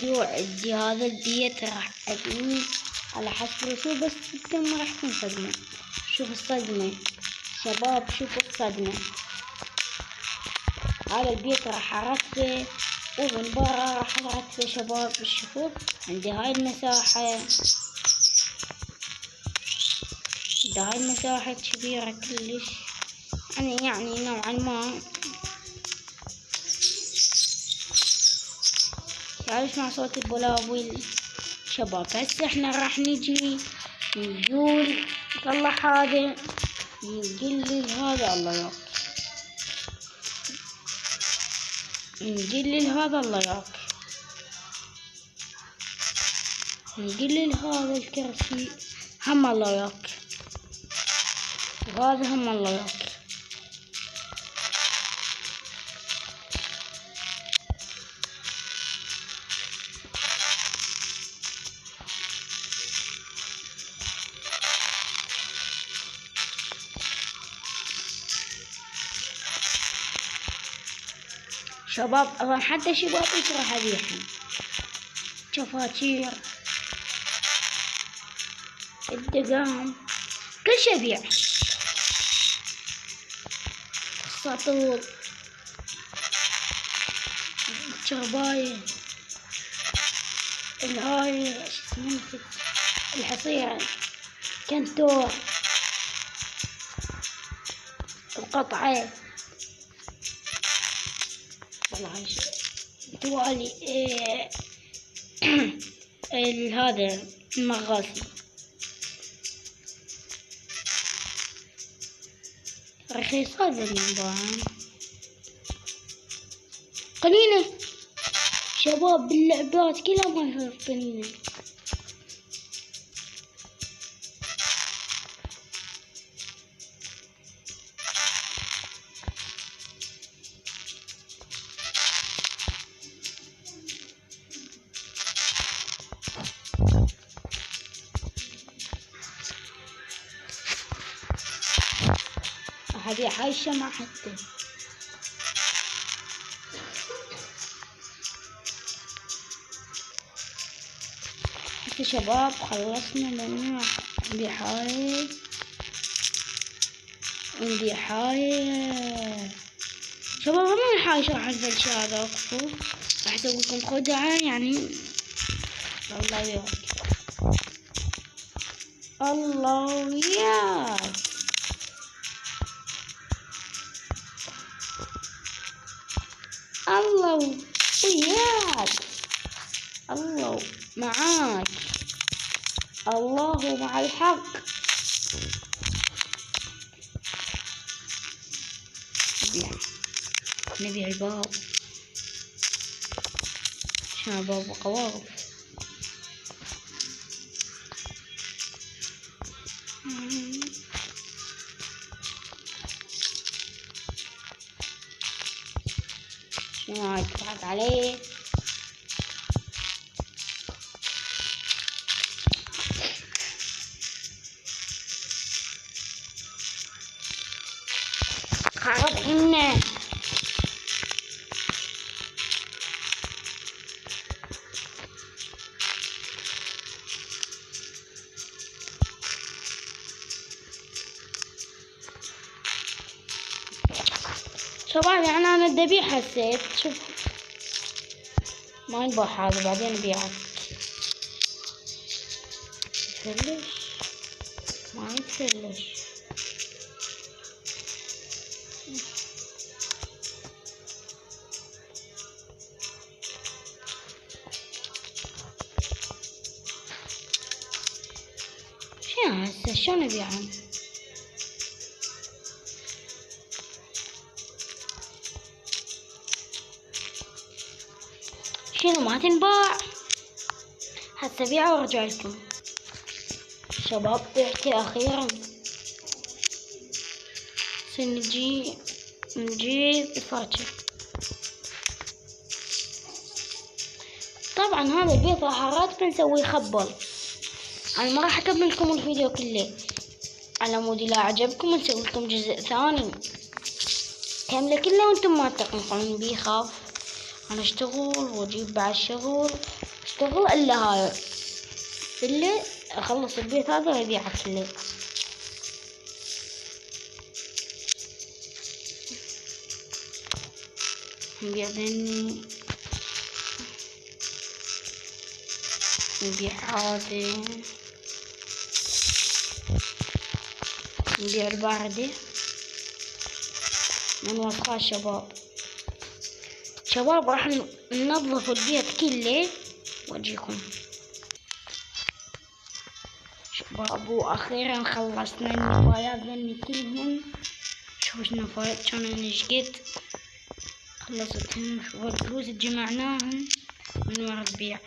الفيديو عندي هذا البيت راح أبنيه على حسب الرسوم، بس انتم ما راح تنصدموا. شوف الصدمة شباب، شوفوا الصدمة. هذا البيت راح أرتبه، ومن برا راح أرتبه شباب. شوفوا عندي هاي المساحة، ده هاي المساحة كبيرة كلش، يعني نوعا ما تعالوا مع صوت البلاوي شباب. هسه احنا راح نجي نقول طلع هذا، نقلل هذا الله ياك، نقلل هذا الله ياك، نقلل هذا الكرسي هم الله ياك، وهذا هم الله ياك. شباب طبعا حتى شباب راح ابيعهم، شفاتير الدقام كل شي ابيع، الساطور الشرباية الهاي الحصيرة كنتور القطعة والله توالي هذا المغاسي رخيص. هذا النظام قليلة شباب باللعبات كلها ما يصير قليلة. هذه هاي الشمعة حتى شباب خلصنا لنا. عندي حاجة شباب، ما راح اشرح الفلش هذا، اكفو راح اسوي لكم خدعة يعني. الله وياك الله وياك الله وياك الله معاك، الله مع الحق. نبيع الباب، شنو باب وقواقف. شنو هاي تضحك عليه؟ خرب حنا شباب. يعني انا الذبيح حسيت شوف ما ينباع هذا، بعدين ابيعه. يتفلش ما يتفلش. شنو هسه شلون ابيعهم؟ شنو ما تنباع؟ هسه ابيعه وارجع لكم شباب. بعتي اخيرا. نجيب الفاتشة. طبعا هذا البيت راح ارتبه نسويه خبل. انا ما راح اكمل لكم الفيديو كله، على مود اذا عجبكم نسوي لكم جزء ثاني كامله كله وانتم ما تقنعون بيه. خاف انا اشتغل واجيب بعد شغل، اشتغل الا هاي اللي اخلص البيت هذا وابيعه كله. نبيع ذني، نبيع هذي، نبيع الباردة من وصفات شباب راح ننظف البيت كله واجيكم شباب. واخيرا خلصنا النفايات ذني كلهم. شوفوا النفايات كانوا نشقد، خلصتهم. شوفوا الفلوس جمعناهم من ورا البيع.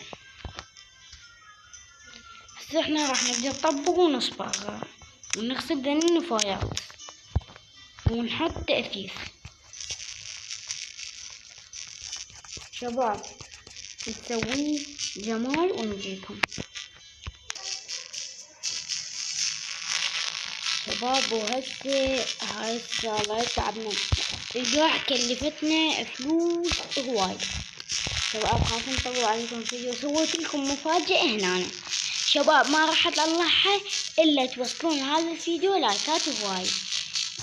هسه احنا راح نبدأ نطبق ونصبغ ونغسل ذني النفايات ونحط تأثيث. شباب نسوي جمال ونجيكم شباب. وهسه هاي الشغلة تعبنا، القاع كلفتنا فلوس هواي. شباب خاف نطول عليكم فيديو، سويت لكم مفاجأة هنا شباب ما راح اطلعها الا توصلون هذا الفيديو لايكات هواي.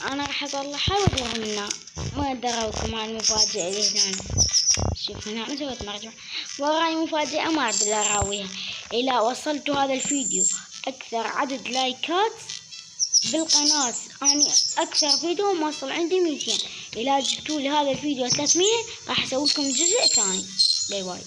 انا راح اطلعها واقولها لنا ما ادراكم هاي المفاجأة اللي هنا. شوف هنا انا سويت مرجع وراي مفاجأة ما ادري اراويها. اذا وصلتوا هذا الفيديو اكثر عدد لايكات بالقناة، اني اكثر فيديو موصل عندي 200، اذا جبتوا لي هذا الفيديو 300 راح اسوي لكم جزء ثاني. باي باي.